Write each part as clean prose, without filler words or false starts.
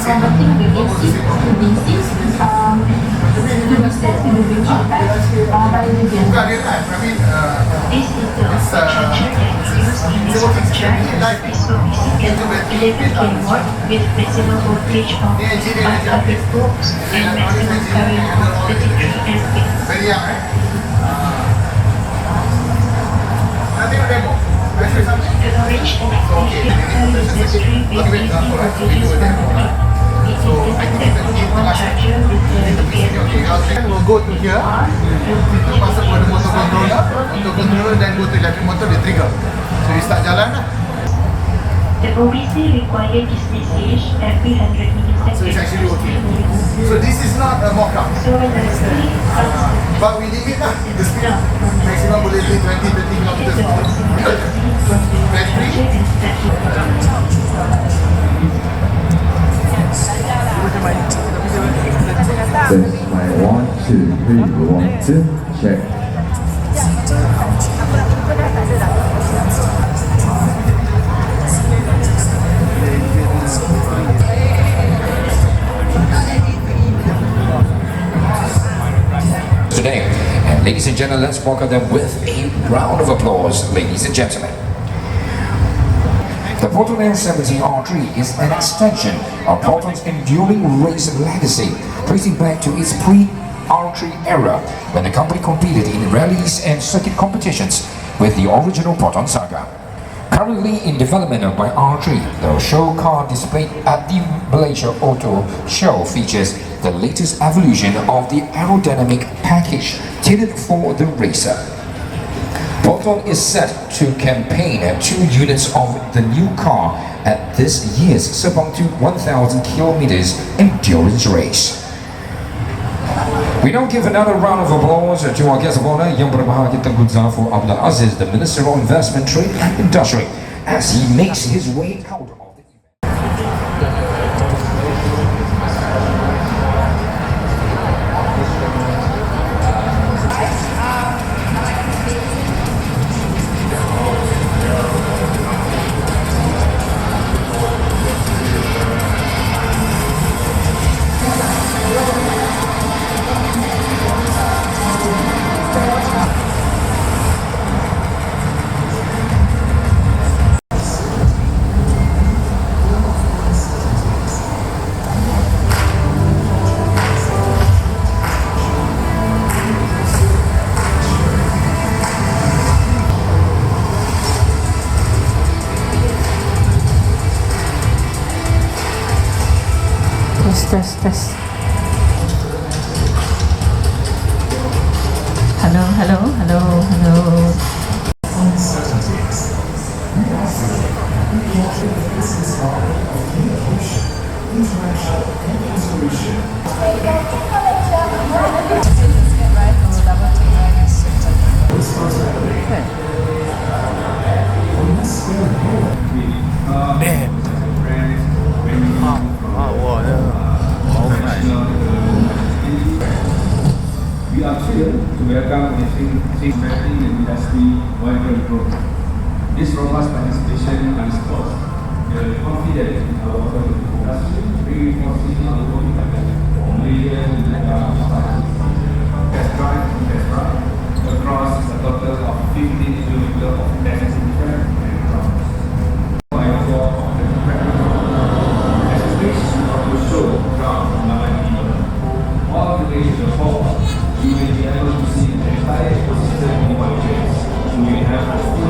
Converting the basic to basis, to the step to the basic by the This is the architecture that is used in this structure. So basically 11 kV with maximum voltage of 500 volts and maximum current of 33 amperes. Very young, right? Nothing demo. To arrange an activation with 3 basic voltages per unit. It is connected to one charger with the Then we'll go to here. Kita masuk pada motor controller. Motor controller dan go to electric motor, dia trigger. So dia start jalan lah. The OBC required this message every 100 milliseconds. So it's actually working. So this is not a mock-up. So when the speed But we limit lah. The speed maximum boleh be 20 kilometers per hour. Battery. Test my 1, 2, 3, 1, 2, check. Today, and ladies and gentlemen, let's welcome them with a round of applause, ladies and gentlemen. The Proton N70R3 is an extension of Proton's enduring race legacy, tracing back to its pre-R3 era, when the company competed in rallies and circuit competitions with the original Proton saga. Currently in development by R3, the show car displayed at the Malaysia Auto Show features the latest evolution of the aerodynamic package tailored for the racer. Proton is set to campaign 2 units of the new car at this year's Sepang to 1,000 kilometers endurance race. We now give another round of applause to our guest of honor, Yang Berbahagia Tengku Zafar Abdul Aziz, the Minister of Investment, Trade and Industry, as he makes his way out of the event. Test. Hello. We are thrilled to welcome the banking and industry vibrant growth. This robust participation underscores the confidence in our automotive industry, reinforcing our commitment for Malaysia to become test drive across a total of 15 kilometers of test track and ground. By four of the as a stage of the show ground all the way to the fall. You will be able to see the entire ecosystem in one place. You will have a full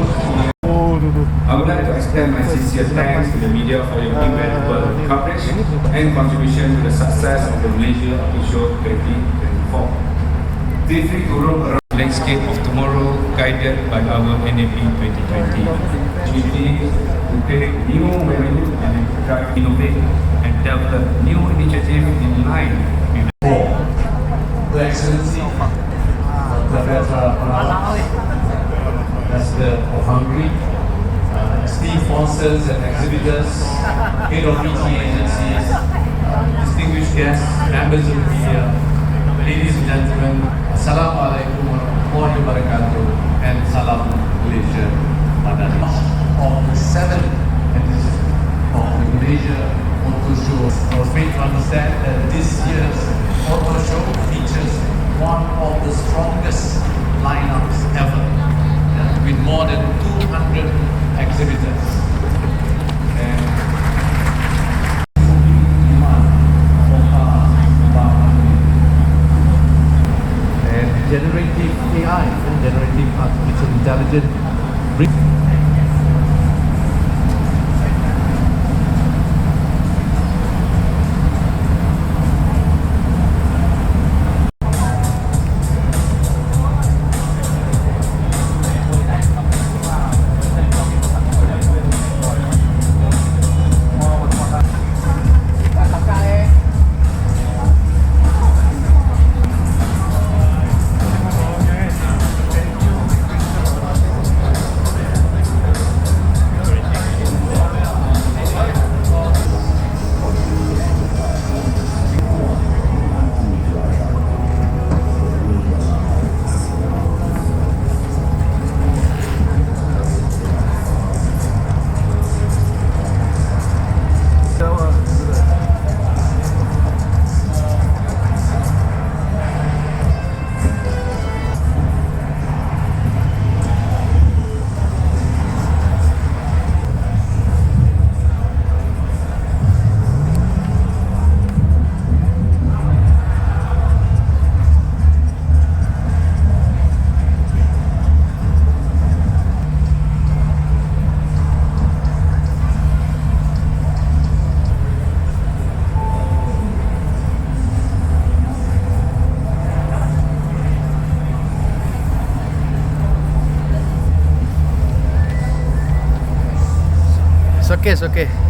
I would like to extend my sincere thanks to the media for your invaluable coverage and contribution to the success of the Malaysia Auto Show 2024. Feel free to roam around the landscape of tomorrow, guided by our NAP 2020. Opportunity to take new revenue and drive, innovate and develop new initiatives in line with Your Excellency, President of Hungary, esteemed sponsors and exhibitors, head of meeting agencies, distinguished guests, members of the media, ladies and gentlemen, Assalamualaikum warahmatullahi wabarakatuh and Salam Malaysia Madani. Of the 7th edition of Malaysia Motorshow. I was made to understand that this year's Motorshow features one of the strongest lineups ever, with more than 200 exhibitors. And demand for cars and generative AI and generative artificial intelligence. It's okay.